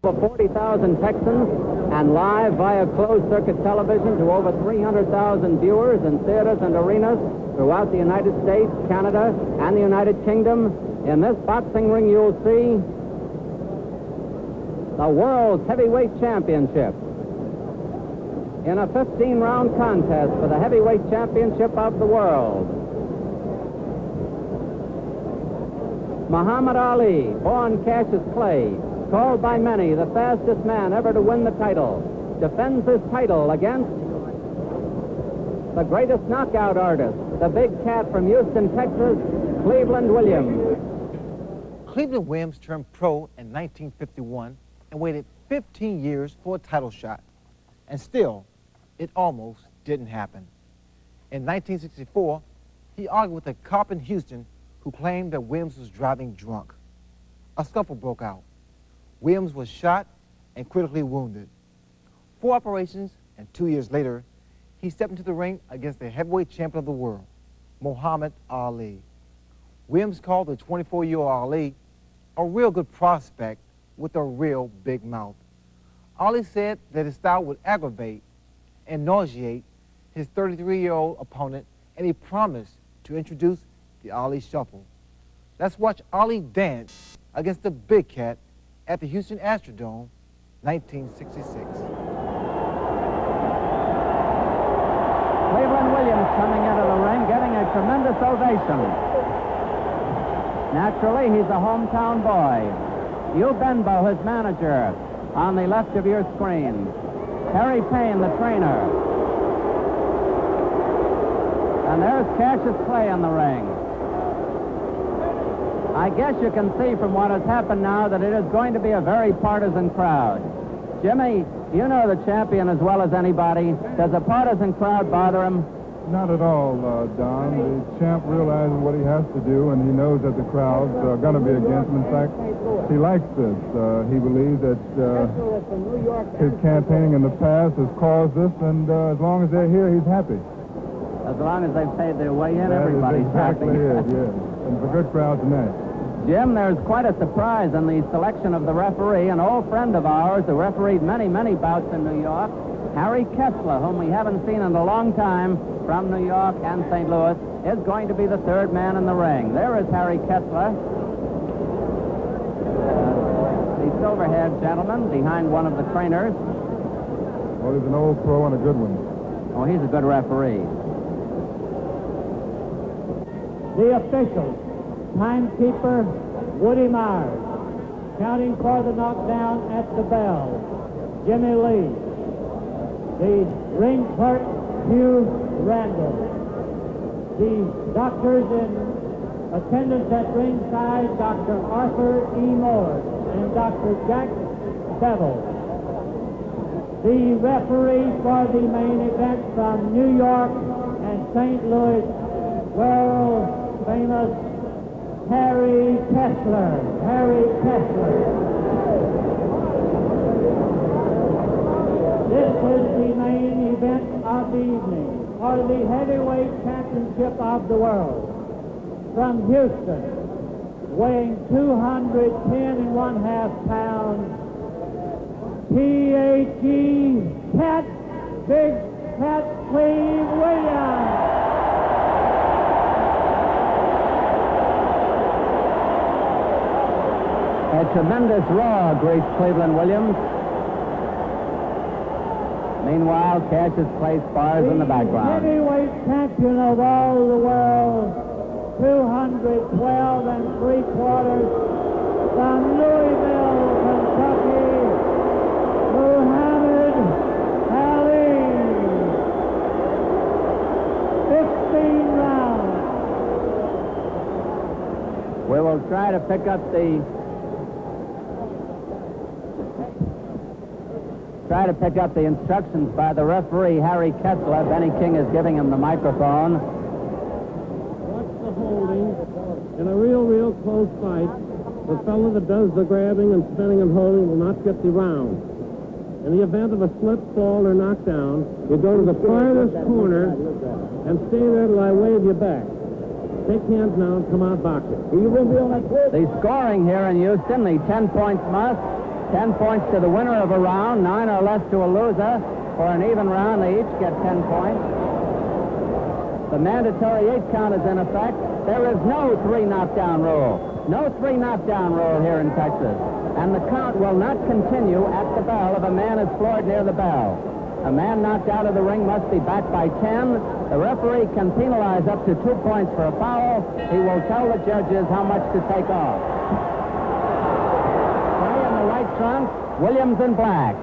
for 40,000 Texans and live via closed-circuit television to over 300,000 viewers in theaters and arenas throughout the United States, Canada, and the United Kingdom. In this boxing ring, you'll see the World's Heavyweight Championship in a 15-round contest for the Heavyweight Championship of the world. Muhammad Ali, born Cassius Clay, called by many the fastest man ever to win the title, defends his title against the greatest knockout artist, the big cat from Houston, Texas, Cleveland Williams. Cleveland Williams turned pro in 1951 and waited 15 years for a title shot. And still, it almost didn't happen. In 1964, he argued with a cop in Houston who claimed that Williams was driving drunk. A scuffle broke out. Williams was shot and critically wounded. 4 operations, and 2 years later, he stepped into the ring against the heavyweight champion of the world, Muhammad Ali. Williams called the 24-year-old Ali a real good prospect with a real big mouth. Ali said that his style would aggravate and nauseate his 33-year-old opponent, and he promised to introduce the Ali Shuffle. Let's watch Ali dance against the big cat at the Houston Astrodome, 1966. Cleveland Williams coming into the ring, getting a tremendous ovation. Naturally, he's a hometown boy. Hugh Benbow, his manager, on the left of your screen. Harry Payne, the trainer. And there's Cassius Clay in the ring. I guess you can see from what has happened now that it is going to be a very partisan crowd. Jimmy, you know the champion as well as anybody. Does a partisan crowd bother him? Not at all, Don. The champ realizes what he has to do, and he knows that the crowd's going to be against him. In fact, he likes this. He believes that his campaigning in the past has caused this, and as long as they're here, he's happy. As long as they've paid their way in, everybody's happy. Exactly it, yes. And it's a good crowd tonight. Jim, there's quite a surprise in the selection of the referee. An old friend of ours who refereed many, many bouts in New York, Harry Kessler, whom we haven't seen in a long time from New York and St. Louis, is going to be the third man in the ring. There is Harry Kessler, the silver-haired gentleman behind one of the trainers. Well, he's an old pro and a good one. Oh, he's a good referee. The officials. Timekeeper, Woody Myers. Counting for the knockdown at the bell, Jimmy Lee. The ring clerk, Hugh Randall. The doctors in attendance at ringside, Dr. Arthur E. Moore and Dr. Jack Bevel. The referee for the main event from New York and St. Louis, world famous Harry Kessler. Harry Kessler. This is the main event of the evening for the heavyweight championship of the world. From Houston, weighing 210.5 pounds, P.A.G. Cat, Big Cat Cleve Williams. A tremendous roar greets Cleveland Williams. Meanwhile, Cassius Clay spars in the background. Heavyweight champion of all the world, 212 3/4 from Louisville, Kentucky, Muhammad Ali. 15 rounds. We will try to pick up the instructions by the referee, Harry Kessler. Benny King is giving him the microphone. Watch the holding. In a real close fight, the fellow that does the grabbing and spinning and holding will not get the round. In the event of a slip, fall, or knockdown, you go to the farthest corner and stay there till I wave you back. Take hands now and come out boxing. The scoring here in Houston, the 10 points must. 10 points to the winner of a round, 9 or less to a loser. For an even round, they each get 10 points. The mandatory 8 count is in effect. There is no 3 knockdown rule. No 3 knockdown rule here in Texas. And the count will not continue at the bell if a man is floored near the bell. A man knocked out of the ring must be back by 10. The referee can penalize up to 2 points for a foul. He will tell the judges how much to take off. Clay in the white trunks, Williams in black.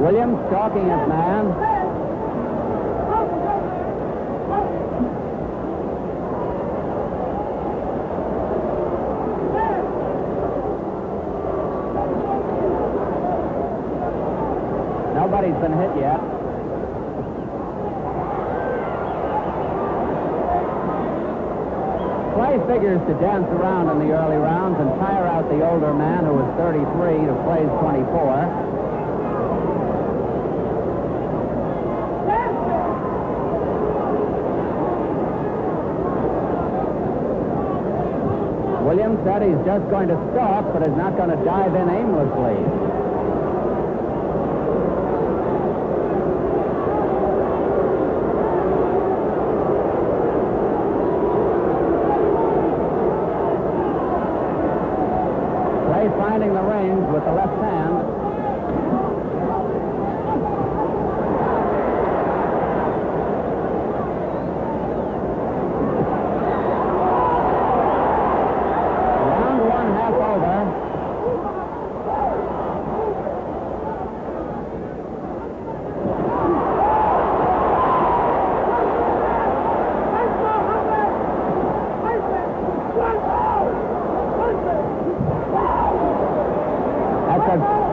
Williams stalking his man. Nobody's been hit yet. Clay figures to dance around in the early rounds and tire out the older man who is 33 to Clay's 24. Williams said he's just going to stalk, but is not going to dive in aimlessly. Finding the range with the left hand. Round 1 half over.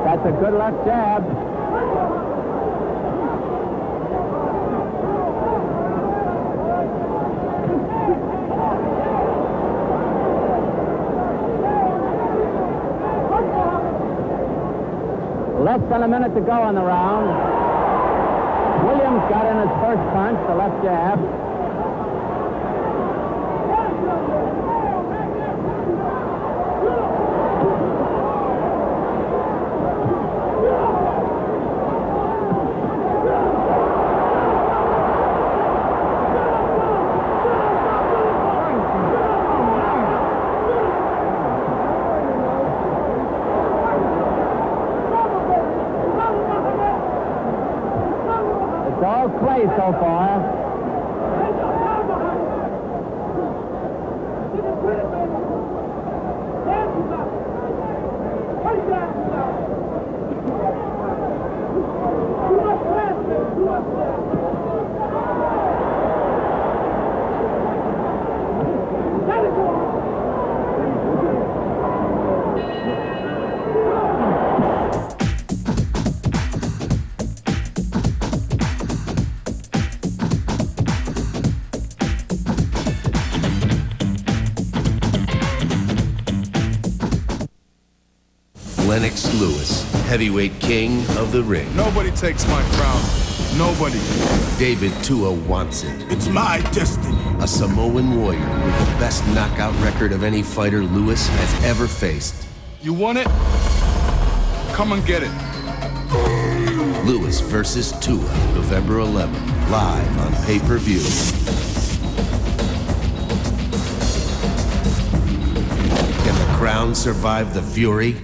That's a good left jab. Less than a minute to go in the round. Williams got in his first punch, the left jab. Clay so far. Lennox Lewis, heavyweight king of the ring. Nobody takes my crown. Nobody. David Tua wants it. It's my destiny. A Samoan warrior with the best knockout record of any fighter Lewis has ever faced. You want it? Come and get it. Lewis versus Tua, November 11th, live on pay-per-view. Can the crown survive the fury?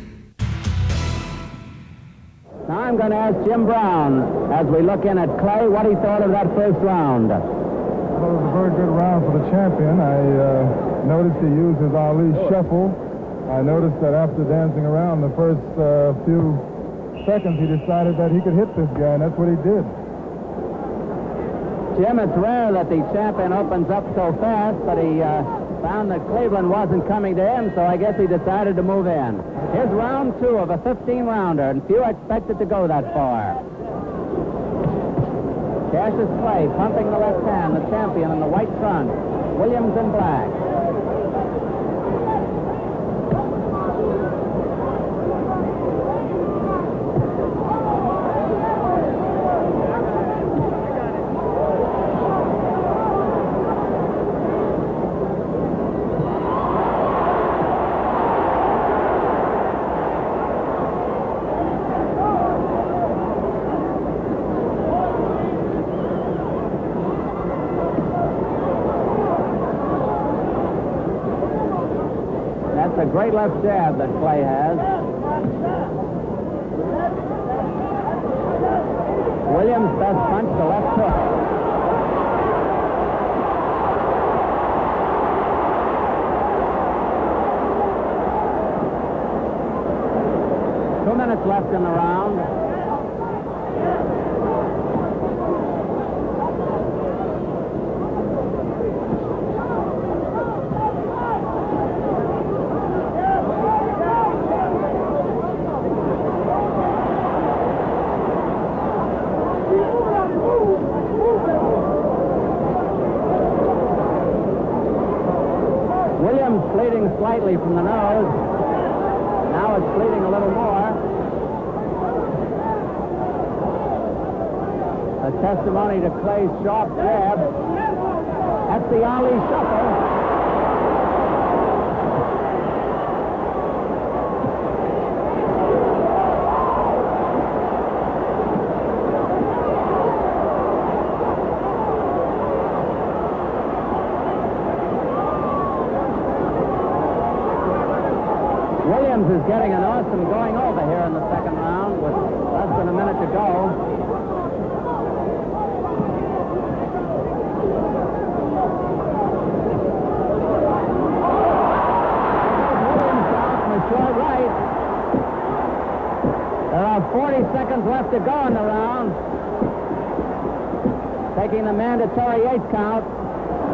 Now I'm going to ask Jim Brown, as we look in at Clay, what he thought of that first round. Well, it was a very good round for the champion. I noticed he used his Ali shuffle. I noticed that after dancing around the first few seconds, he decided that he could hit this guy, and that's what he did. Jim, it's rare that the champion opens up so fast, but he found that Cleveland wasn't coming to him, so I guess he decided to move in. Here's round 2 of a 15-rounder, and few expected to go that far. Cassius Clay pumping the left hand, the champion in the white trunks. Williams in black. great left jab that Clay has. Williams' best punch, the left hook. Minutes left in the round. Williams bleeding slightly from the nose. Now it's bleeding a little more. A testimony to Clay's sharp jab. That's the Ali shuffle. Williams is getting an awesome going over here in the second round with less than a minute to go. There are 40 seconds left to go in the round. Taking the mandatory 8 count.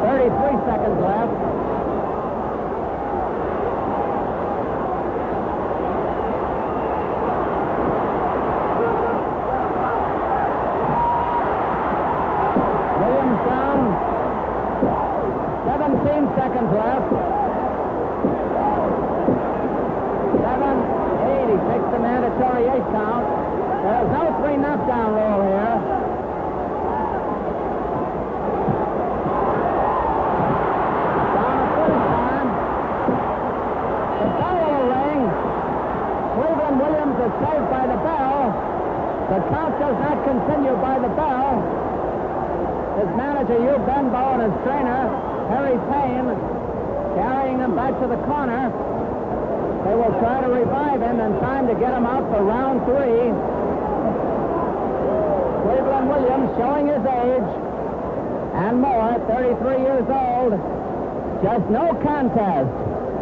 33 seconds left. Williams down. 17 seconds left. 7, 8. He takes the mandatory 8 count. There's no 3 knockdown rule here. Down the first time. The bell will ring. Cleveland Williams is saved by the bell. The count does not continue by the bell. His manager, Hugh Benbow, and his trainer, Harry Payne, carrying him back to the corner. They will try to revive him in time to get him out for round 3. Cleveland Williams showing his age and more, 33 years old. Just no contest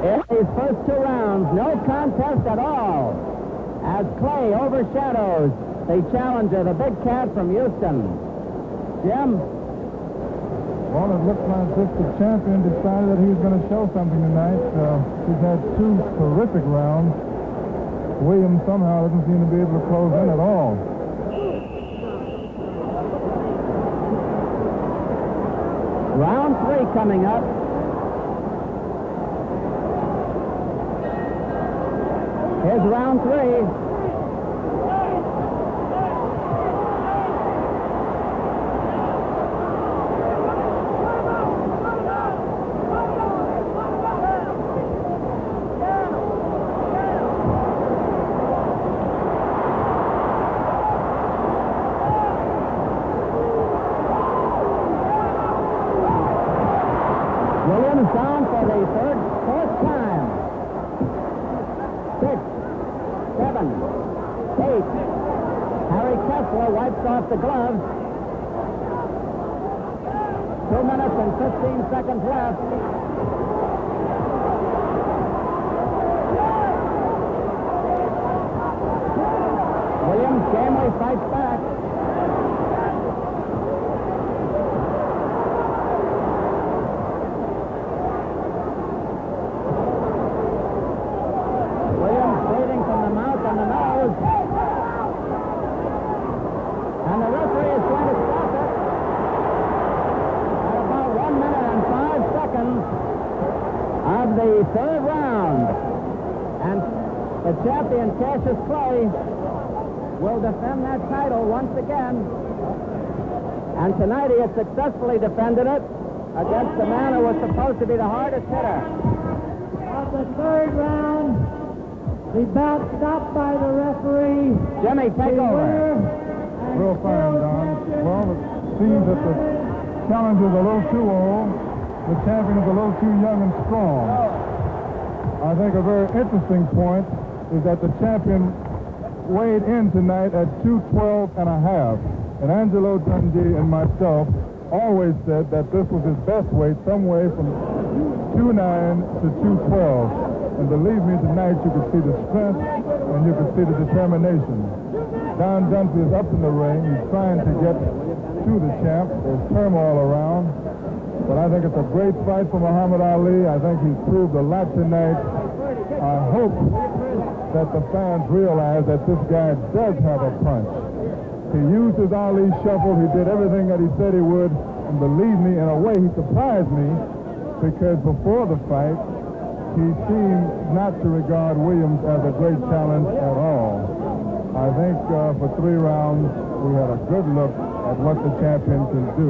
in these first 2 rounds. No contest at all as Clay overshadows the challenger, the big cat from Houston. Jim? Well, it looks like this the champion decided that he was going to show something tonight. He's had 2 terrific rounds. Williams somehow doesn't seem to be able to close in at all. Round 3 coming up. Here's round 3. Williams down for the fourth time. 6, 7, 8. Harry Kessler wipes off the gloves. 2 minutes and 15 seconds left. Williams gamely fights back. And the referee is going to stop it at about 1 minute and 5 seconds of the 3rd round. And the champion, Cassius Clay, will defend that title once again. And tonight he has successfully defended it against the man who was supposed to be the hardest hitter. Of the 3rd round, the bout stopped by the referee. Jimmy, take over. Real fine, Don. Well, it seems that the challenger's a little too old. The champion is a little too young and strong. I think a very interesting point is that the champion weighed in tonight at 212 and a half. And Angelo Dundee and myself always said that this was his best weight, somewhere from 2'9 to 212. And believe me, tonight you could see the strength and you could see the determination. Don Dunphy is up in the ring. He's trying to get to the champ. There's turmoil around. But I think it's a great fight for Muhammad Ali. I think he's proved a lot tonight. I hope that the fans realize that this guy does have a punch. He used his Ali shuffle. He did everything that he said he would. And believe me, in a way, he surprised me because before the fight, he seemed not to regard Williams as a great challenge at all. I think for 3 rounds, we had a good look at what the champion can do.